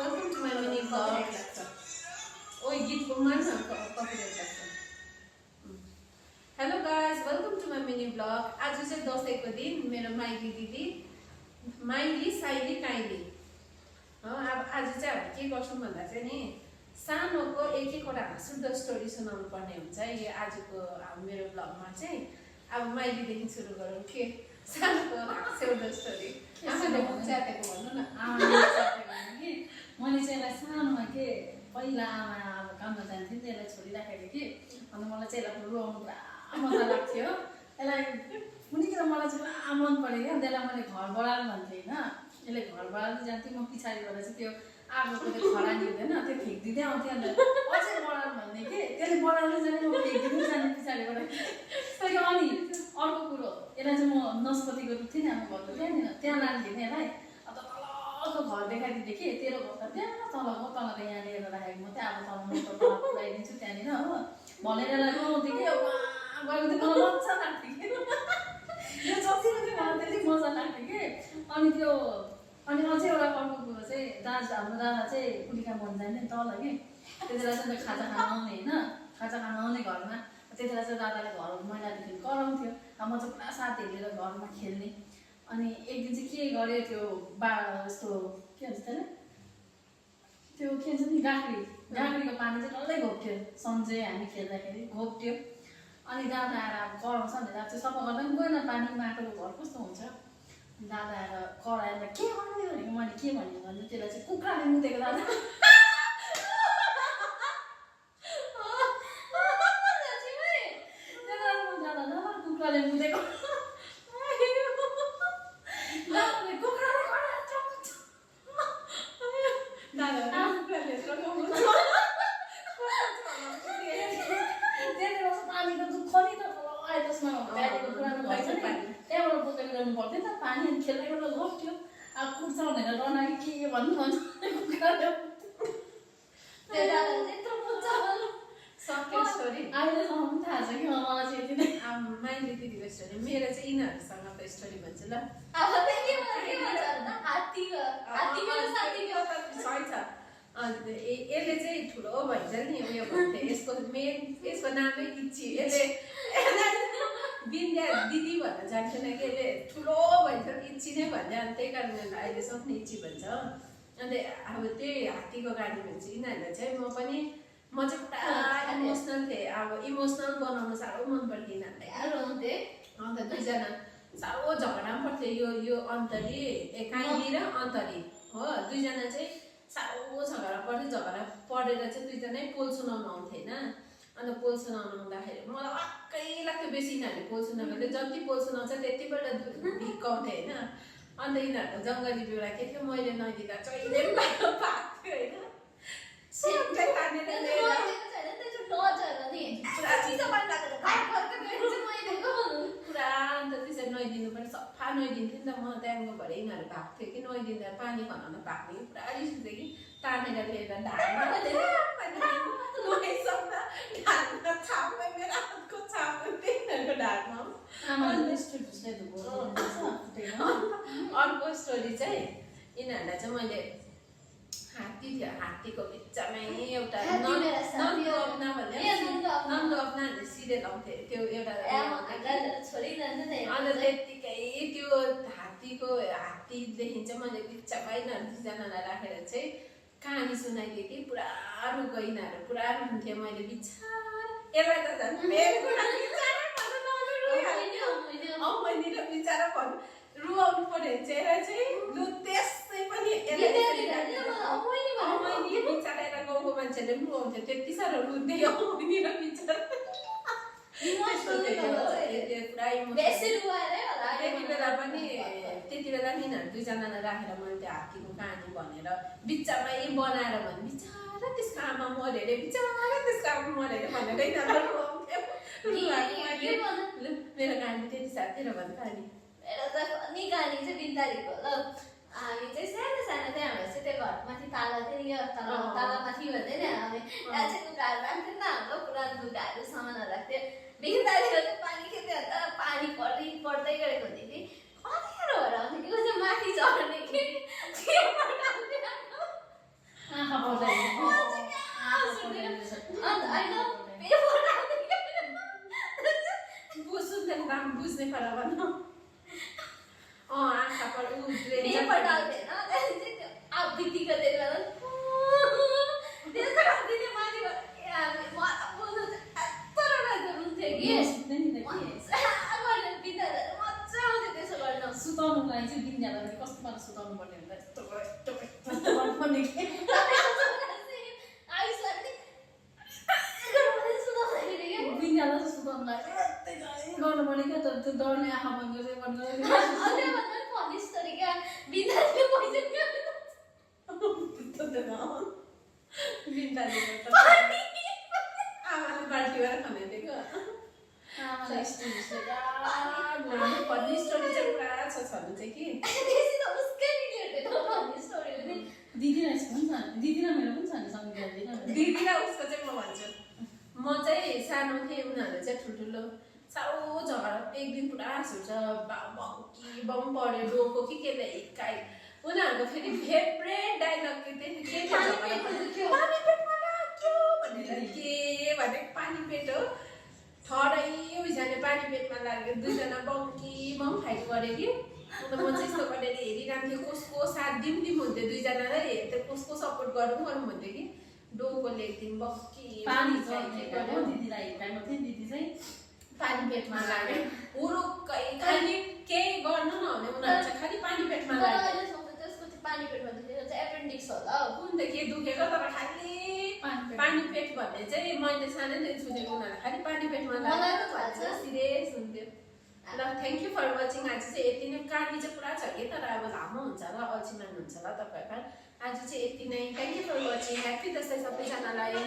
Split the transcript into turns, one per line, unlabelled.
welcome to my mini vlog. Oh, git kumana copyright लाग्छ. Hello guys, welcome to my mini vlog. आज चाहिँ दशैंको दिन मेरो माइली दिदी माइली साइली काइली अब आज चाहिँ हामी के गर्छौं भन्दा चाहिँ नि सानोको एक एकवटा हाँसउठ्दो स्टोरी सुनाउनु पर्ने हुन्छ। यो आजको मेरो ब्लगमा चाहिँ अब माइली देखि सुरु गरौँ के सानोको हाँसउठ्दो स्टोरी आमाले च्यातेको भन्नु न।
मैले चाहिँ यसलाई सानोमा के पहिला आमा अब काममा जान्थ्यो नि यसलाई छोडिराखेको कि अनि मलाई चाहिँ यसलाई रुवाउनु पुरा मजा लाग्थ्यो। यसलाई कुनै मलाई चाहिँ पुरा मन पऱ्यो क्या। त्यसलाई मैले घर बढाएर भन्थेँ होइन, यसले घर बढाएर जान्थेँ। म पछाडिबाट चाहिँ त्यो आगोको त्यो खरानी हुँदैन त्यो फ्याँकिदिँदै आउँथेँ। अन्त अझै बढाएर भन्ने कि त्यसले बढाएर जाने म फ्याँकिदिँदै जाने पछाडिबाट। अनि अर्को कुरो यसलाई चाहिँ म नस्पतिको रुख थिएँ नि अब घरको त्यहाँनिर त्यहाँ लान्थेँ नि यसलाई। अन्त तलको घर देखाइदिन्थेँ कि तेरो घर त त्यहाँ तलको तलको यहाँ लिएर राखेको म चाहिँ अब तल म तल पुऱ्याइदिन्छु त्यहाँनिर हो भनेर यसलाई रुवाउँथेँ कि गएको थियो। मलाई मजा लाग्थ्यो कि यो जतिको चाहिँ मलाई त्यति मजा लाग्थ्यो कि। अनि अझै एउटा अर्को कुरो चाहिँ दाजु हाम्रो दादा चाहिँ कुली काम गर्नु जान्थ्यो नि तल कि त्यति बेला चाहिँ खाजा खान आउने होइन, खाजा खान आउने घरमा। त्यति बेला चाहिँ दादाले घर महिनादेखि कराउँथ्यो। अब म चाहिँ पुरा साथीहरू लिएर घरमा खेल्ने। अनि एक दिन चाहिँ के गऱ्यो त्यो यस्तो के भन्छ त्यसलाई त्यो के भन्छ नि गाग्रीको पानी चाहिँ डल्लै घोप्थ्यो। सन्जय हामी खेल्दाखेरि घोप्थ्यो। अनि दादा आएर अब कराउँछ नि, दादा चाहिँ सफा गर्दा पनि गएन पानी माटोको घर कस्तो हुन्छ। दादा आएर कराएर के गर्यो भनेको मैले के भनेँ भने त्यसलाई चाहिँ कुखुराले मुतेको दादा। दादा कुखुराले मुतेको पर्थ्यो नि त पानी खेल्दै गर्दा घोप्थ्यो। अब कुर्छ भनेर डरायो के भन्नु भन्छ अहिलेसम्म थाहा छ कि मलाई चाहिँ यति नै
माइली दिदीको स्टोरी। मेरो चाहिँ यिनीहरूसँगको स्टोरी भन्छु ल। यसले चाहिँ ठुलो भन्छ नि उयो भन्थ्यो। यसको नामै इच्छी। यसले बिन्द्या दिदी भन्न जान्थेन कि यसले ठुलो भन्छ इच्छी नै भन्छ। अनि त्यही कारणले अहिले सक्ने इच्छी भन्छ। अन्त अब त्यही हात्तीको गाडी भन्छ यिनीहरूलाई चाहिँ म चाहिँ पुरा इमोसनल थिएँ। अब इमोसनल बनाउनु साह्रो मन पर्थ्यो यिनीहरूलाई। अन्त दुईजना साह्रो झगडा पनि पर्थ्यो। यो अन्तरी काइली र अन्तरी हो दुईजना चाहिँ साह्रो झगडा पर्थ्यो। झगडा परेर चाहिँ दुईजनै पोल सुनाउनु आउँथ्यो होइन। अन्त पोल सुनाउनु आउँदाखेरि मलाई वाक्कै लाग्थ्यो बेसी यिनीहरूले पोल सुनाउँदा। जति पोल सुनाउँछ त्यतिबाट भिक्काउँथ्यो होइन। अन्त यिनीहरूको जङ्गली बेउरा के थियो मैले नदिँदा चहिले भाग्थ्यो होइन। सेन्टै तानेर पुरा अन्त त्यसरी नुहाइदिनु पनि सफा नुहाइदिन्थ्यो नि त। म त्यहाँदेखिको भरे यिनीहरू भाग्थ्यो कि नुहाइदिँदा पानी खनाउन भाग्ने कि पुरा रिस उठ्थ्यो कि तानेर लिएर ढाडमा नुहाइसक्दा ढाडमा छापै मेरो हातको छाप यिनीहरूको ढाडमा। अर्को स्टोरी चाहिँ यिनीहरूलाई चाहिँ मैले हात्ती थियो। हात्तीको बिचमै एउटा नन्दु अपना भन्ने सिरियल आउँथ्यो त्यो एउटा। अन्त त्यत्तिकै त्यो हात्तीदेखि चाहिँ मैले बिचमै दुईजनालाई राखेर चाहिँ कहानी सुनाइदिएँ कि पुरा रुगो यिनीहरू पुरा रुन्थ्यो। मैले बिचार यसलाई त झन् मैले र बिचारा भन्नु रुवाउनु पर्यो चाहिँ लु त्यसै पनि बिचारा यता गाउँको मान्छेले पनि रुवाउँथ्यो। त्यति साह्रो रुन्थ्यो र बिचारा त्यति बेला नि यिनीहरू दुईजनालाई राखेर मैले त्यो हात्तीको कहानी भनेर बिचमै बनाएर भने बिचारा त्यसको आमा मऱ्यो अरे बिचारा त्यसको आमा मऱ्यो अरे भनेर यिनीहरू रुवाउँथ्यो। मेरो कहानी त्यति साह्रो तेरो भन्नु कहानी
मेरो त नि कहानी चाहिँ बिन्तारीको ल। हामी चाहिँ सानो सानो चाहिँ हाम्रो चाहिँ त्यो घरमाथि ताला थियो नि तालामाथि भन्दै नि हामी त्यहाँ चाहिँ लुगाहरू राख्थ्यो नि त। हाम्रो पुरानो लुगाहरू सामानहरू राख्थ्यो। बिन्तारीको चाहिँ पानी खेल्थ्यो। अन्त पानी पर्दै गरेको हुन्थ्यो कि कतिखेर भएर आउँथ्यो कि चाहिँ माथि चढ्ने कि
सोच्नै पर्ला भन्नु आँखा पर ऊ
नहीं पटाउँदैन त्यहाँदेखि चाहिँ अब बित्तिको त्यति बेला त्यस्तो गर्दिनँ माथि मलाई बोल्नु चाहिँ यत्रो लाग्दो रुन्थ्यो कि
सुत्दै नि त के
मजा गरेर बिताएर मजा आउँथ्यो त्यसो गर्न
सुताउनुको लागि चाहिँ बिन्दालाई कस्तो पारा सुताउनु पर्ने हुन्छ यस्तो गर्नुपर्ने के
आयुषलाई पनि सुताउँदाखेरि क्या
बिन्दालाई चाहिँ सुताउनु लागि गर्नु पर्ने क्या त्यो डरले आँखा बन्द गरेर
अझै भन्दा फनी स्टोरी क्या बिन्दाले पैसा
बिन्दाले आमाले बाल्टी भएर खनाइदिएको
आमालाई स्टोरी
भन्ने स्टोरी चाहिँ पुरा छ छनु चाहिँ कि
त्यसै त उसकै रिलेटेड हो भन्ने स्टोरी पनि
दिदी र यसको पनि छ दिदी र मेरो पनि छ नि सङ्गीत
दिदी र उसको चाहिँ म भन्छु म चाहिँ सानो थिएँ उनीहरू चाहिँ ठुल्ठुलो साह्रो झगडा एक दिन पुरा हाँस बङ्की बम पऱ्यो डोको कि केले हिर्काइ उनीहरूको फेरि फेभरेट डाइलग के थियो पानी पेटमा लाग्यो भनेर के भने पानी पेट हो ठडै उइजाले पानी पेटमा लाग्यो दुईजना बङ्की बम फाइट गऱ्यो कि अन्त म चाहिँ यस्तो गरेर हेरिरहन्थेँ कसको साथ दिउँ हुन्थ्यो दुईजनालाई हेर्थेँ कसको सपोर्ट गरौँ हुन्थ्यो कि डोकोले एकदिन बक्की
पानी चाहिँ दिदीलाई हिर्काइमा थियो दिदी चाहिँ
पानी पेटमा लाग्यो उरुक्कै खालि केही गर्नु नहुने उनीहरू चाहिँ खालि पानी पेटमा लाग्यो
त्यसको चाहिँ पानी पेटमा दुखेको चाहिँ एपेन्डिक्स होला हौ
कुन त के दुखेको तर खालि पानी पेट भन्ने चाहिँ मैले सानैदेखि सुनेको उनीहरू खालि पानी पेटमा
मलाई त थाहा
लाग्यो
छ।
सिरियस हुन्थ्यो ल थ्याङ्क यू फर वाचिङ आज चाहिँ यति नै कहानी चाहिँ पुरा छ कि तर अब लामो हुन्छ होला अल्छी मान्नुहुन्छ होला तपाईँहरू आज चाहिँ यति नै thank you for watching happy Dashain सबैजनालाई